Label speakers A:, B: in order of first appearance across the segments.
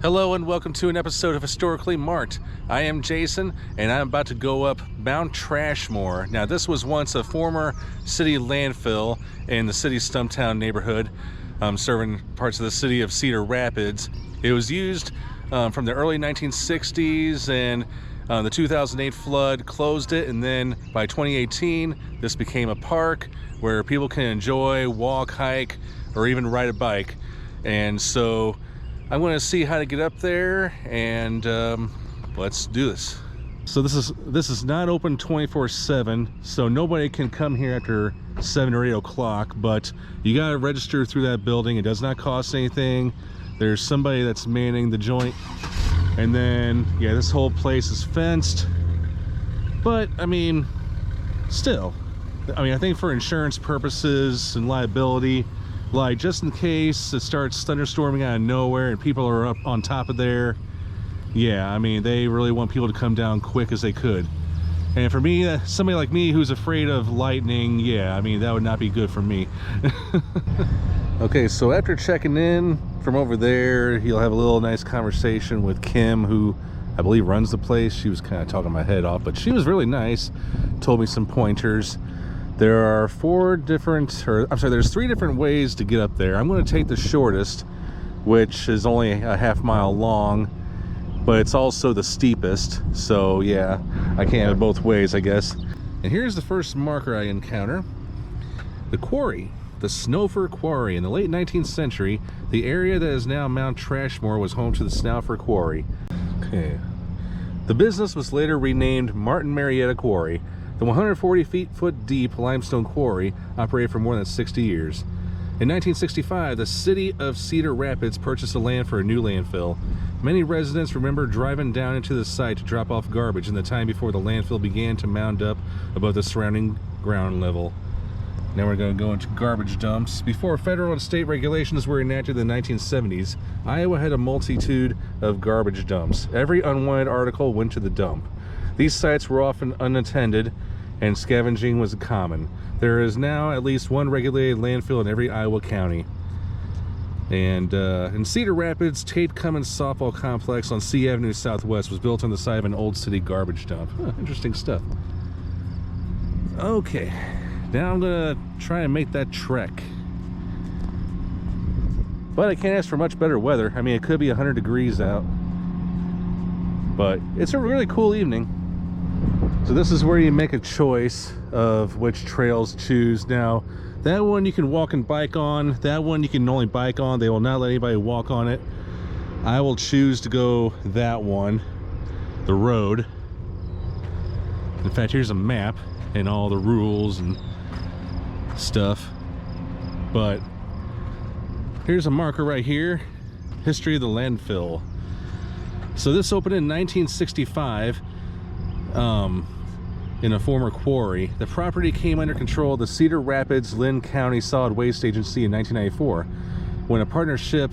A: Hello and welcome to an episode of Historically Marked. I am Jason and I'm about to go up Mount Trashmore. Now this was once a former city landfill in the city's Stumptown neighborhood, serving parts of the city of Cedar Rapids. It was used from the early 1960s, and the 2008 flood closed it, and then by 2018 this became a park where people can enjoy, walk, hike, or even ride a bike. And so I'm going to see how to get up there, and let's do this. So this is not open 24/7, so nobody can come here after 7 or 8 o'clock, but you got to register through that building. It does not cost anything. There's somebody that's manning the joint, and then yeah, this whole place is fenced. But I mean, still, I think for insurance purposes and liability, like just in case it starts thunderstorming out of nowhere and people are up on top of there, yeah, I mean, they really want people to come down quick as they could. And for me, somebody like me who's afraid of lightning, yeah, I mean, that would not be good for me. Okay, so after checking in from over there, you'll have a little nice conversation with Kim, who I believe runs the place. She was kind of talking my head off, but she was really nice, told me some pointers. There are there's 3 different ways to get up there. I'm going to take the shortest, which is only a half-mile long, but it's also the steepest. So yeah, I can't have it both ways, I guess. And here's the first marker I encounter. The quarry, the Snowfir Quarry. In the late 19th century, the area that is now Mount Trashmore was home to the Snowfir Quarry. Okay. The business was later renamed Martin Marietta Quarry. The 140-foot deep limestone quarry operated for more than 60 years. In 1965, the city of Cedar Rapids purchased the land for a new landfill. Many residents remember driving down into the site to drop off garbage in the time before the landfill began to mound up above the surrounding ground level. Now we're going to go into garbage dumps. Before federal and state regulations were enacted in the 1970s, Iowa had a multitude of garbage dumps. Every unwanted article went to the dump. These sites were often unattended, and scavenging was common. There is now at least one regulated landfill in every Iowa county. And in Cedar Rapids, Tate Cummins Softball Complex on C Avenue Southwest was built on the side of an old city garbage dump. Huh, interesting stuff. Okay, now I'm gonna try and make that trek. But I can't ask for much better weather. I mean, it could be 100 degrees out, but it's a really cool evening. So this is where you make a choice of which trails to choose. Now, that one you can walk and bike on. That one you can only bike on. They will not let anybody walk on it. I will choose to go that one, the road. In fact, here's a map and all the rules and stuff. But here's a marker right here, history of the landfill. So this opened in 1965. In a former quarry. The property came under control of the Cedar Rapids Lynn County Solid Waste Agency in 1994, when a partnership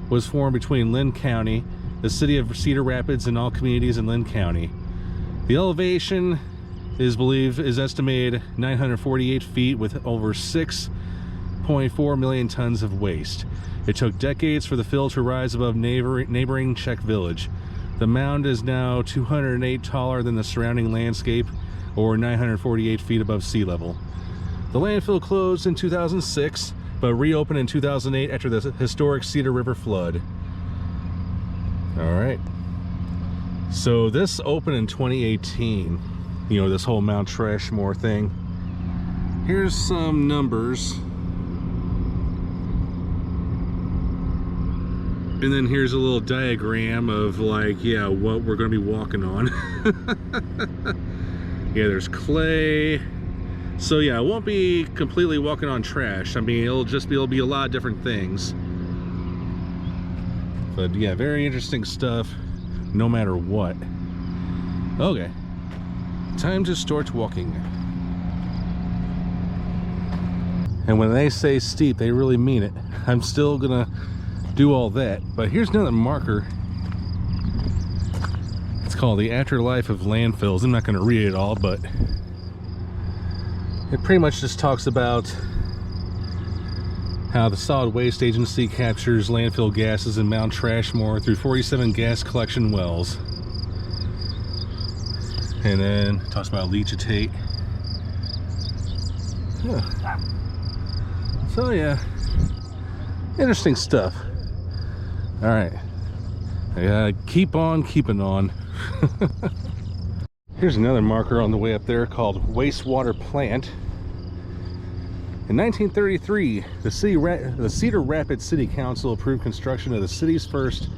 A: was formed between Lynn County, the city of Cedar Rapids, and all communities in Lynn County. The elevation is estimated 948 feet with over 6.4 million tons of waste. It took decades for the fill to rise above neighboring Czech Village. The mound is now 208 taller than the surrounding landscape, or 948 feet above sea level. The landfill closed in 2006, but reopened in 2008 after the historic Cedar River flood. All right. So this opened in 2018, you know, this whole Mount Trashmore thing. Here's some numbers. And then here's a little diagram of, like, yeah, what we're going to be walking on. Yeah, there's clay. So yeah, I won't be completely walking on trash. I mean, it'll be a lot of different things. But yeah, very interesting stuff, no matter what. Okay, time to start walking. And when they say steep, they really mean it. I'm still gonna do all that, but here's another marker. It's called The Afterlife of Landfills. I'm not going to read it all, but it pretty much just talks about how the Solid Waste Agency captures landfill gases in Mount Trashmore through 47 gas collection wells. And then talks about leachate. Yeah. So yeah, interesting stuff. All right, I gotta keep on keeping on. Here's another marker on the way up there called wastewater plant. In 1933, the Cedar Rapids City Council approved construction of the city's first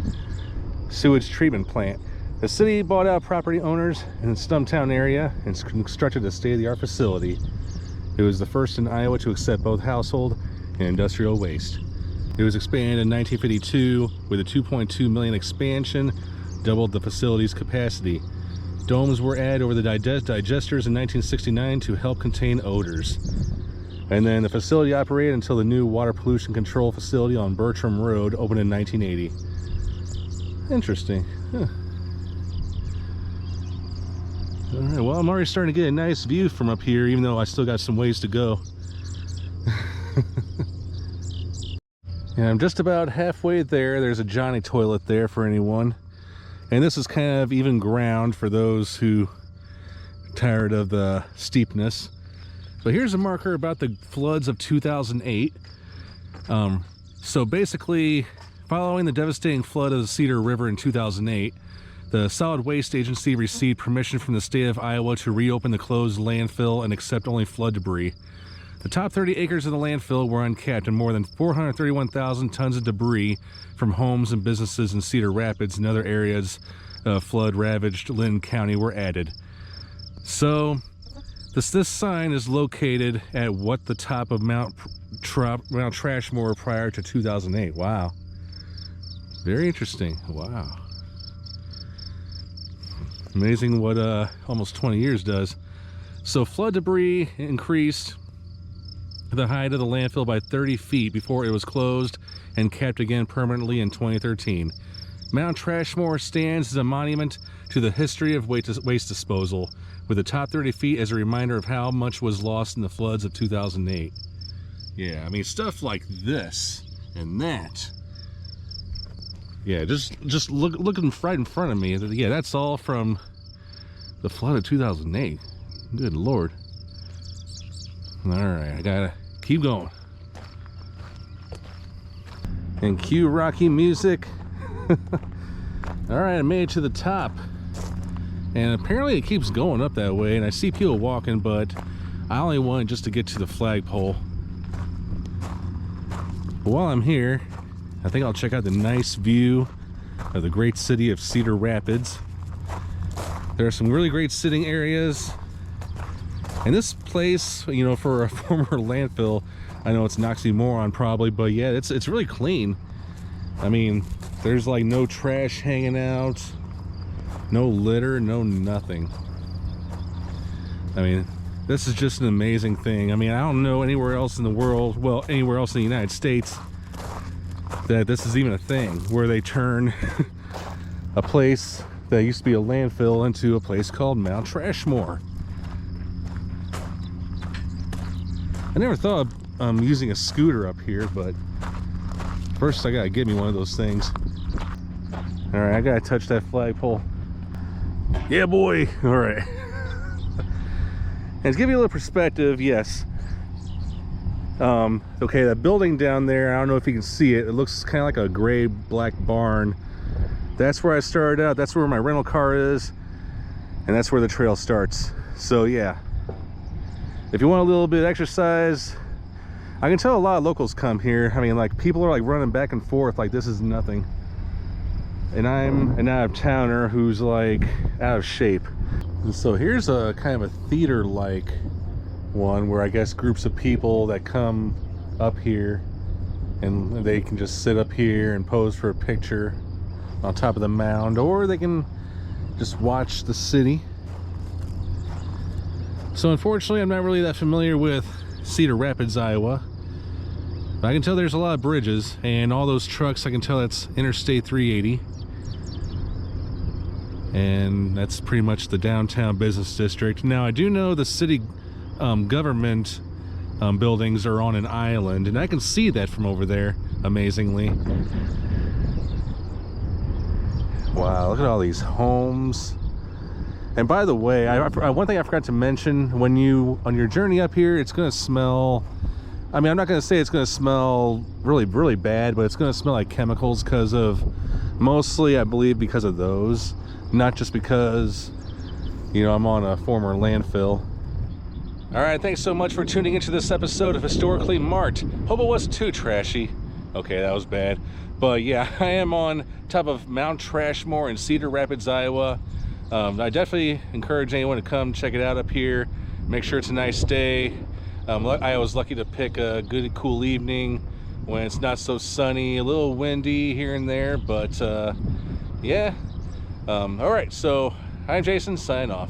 A: sewage treatment plant. The city bought out property owners in the Stumptown area and constructed a state-of-the-art facility. It was the first in Iowa to accept both household and industrial waste. It was expanded in 1952 with a $2.2 million expansion, doubled the facility's capacity. Domes were added over the digesters in 1969 to help contain odors. And then the facility operated until the new water pollution control facility on Bertram Road opened in 1980. Interesting. Huh. All right, well, I'm already starting to get a nice view from up here, even though I still got some ways to go. And I'm just about halfway there. There's a Johnny toilet there for anyone. And this is kind of even ground for those who are tired of the steepness. So here's a marker about the floods of 2008. So basically, following the devastating flood of the Cedar River in 2008, the Solid Waste Agency received permission from the state of Iowa to reopen the closed landfill and accept only flood debris. The top 30 acres of the landfill were uncapped, and more than 431,000 tons of debris from homes and businesses in Cedar Rapids and other areas of flood-ravaged Linn County were added. So this sign is located at what the top of Mount Trashmore prior to 2008. Wow. Very interesting. Wow. Amazing what almost 20 years does. So flood debris increased the height of the landfill by 30 feet before it was closed and capped again permanently in 2013. Mount Trashmore stands as a monument to the history of waste disposal, with the top 30 feet as a reminder of how much was lost in the floods of 2008. Yeah, I mean, stuff like this and that. Yeah, just looking right in front of me. Yeah, that's all from the flood of 2008. Good Lord. All right, I gotta keep going. And cue Rocky music. All right, I made it to the top. And apparently it keeps going up that way, and I see people walking, but I only wanted just to get to the flagpole. But while I'm here, I think I'll check out the nice view of the great city of Cedar Rapids. There are some really great sitting areas. And this place, you know, for a former landfill, I know it's an oxymoron probably, but yeah, it's really clean. I mean, there's like no trash hanging out, no litter, no nothing. I mean, this is just an amazing thing. I mean, I don't know anywhere else in the world, well, anywhere else in the United States, that this is even a thing where they turn a place that used to be a landfill into a place called Mount Trashmore. I never thought of using a scooter up here, but first I gotta get me one of those things. All right, I gotta touch that flagpole. Yeah, boy. All right. And to give you a little perspective, yes. Okay, that building down there, I don't know if you can see it. It looks kind of like a gray black barn. That's where I started out. That's where my rental car is, and that's where the trail starts. So yeah, if you want a little bit of exercise, I can tell a lot of locals come here. I mean, like, people are like running back and forth like this is nothing. And I'm an out-of-towner who's like out of shape. And so here's a kind of a theater-like one where I guess groups of people that come up here and they can just sit up here and pose for a picture on top of the mound, or they can just watch the city. So unfortunately, I'm not really that familiar with Cedar Rapids, Iowa. But I can tell there's a lot of bridges, and all those trucks, I can tell that's Interstate 380. And that's pretty much the downtown business district. Now, I do know the city government buildings are on an island, and I can see that from over there, amazingly. Wow, look at all these homes. And by the way, one thing I forgot to mention, when on your journey up here, it's going to smell, I mean, I'm not going to say it's going to smell really, really bad, but it's going to smell like chemicals because of, mostly, I believe, because of those. Not just because, you know, I'm on a former landfill. All right, thanks so much for tuning into this episode of Historically Mart. Hope it wasn't too trashy. Okay, that was bad. But yeah, I am on top of Mount Trashmore in Cedar Rapids, Iowa. I definitely encourage anyone to come check it out up here. Make sure it's a nice day. I was lucky to pick a good, cool evening when it's not so sunny, a little windy here and there, but yeah. All right, so I'm Jason, signing off.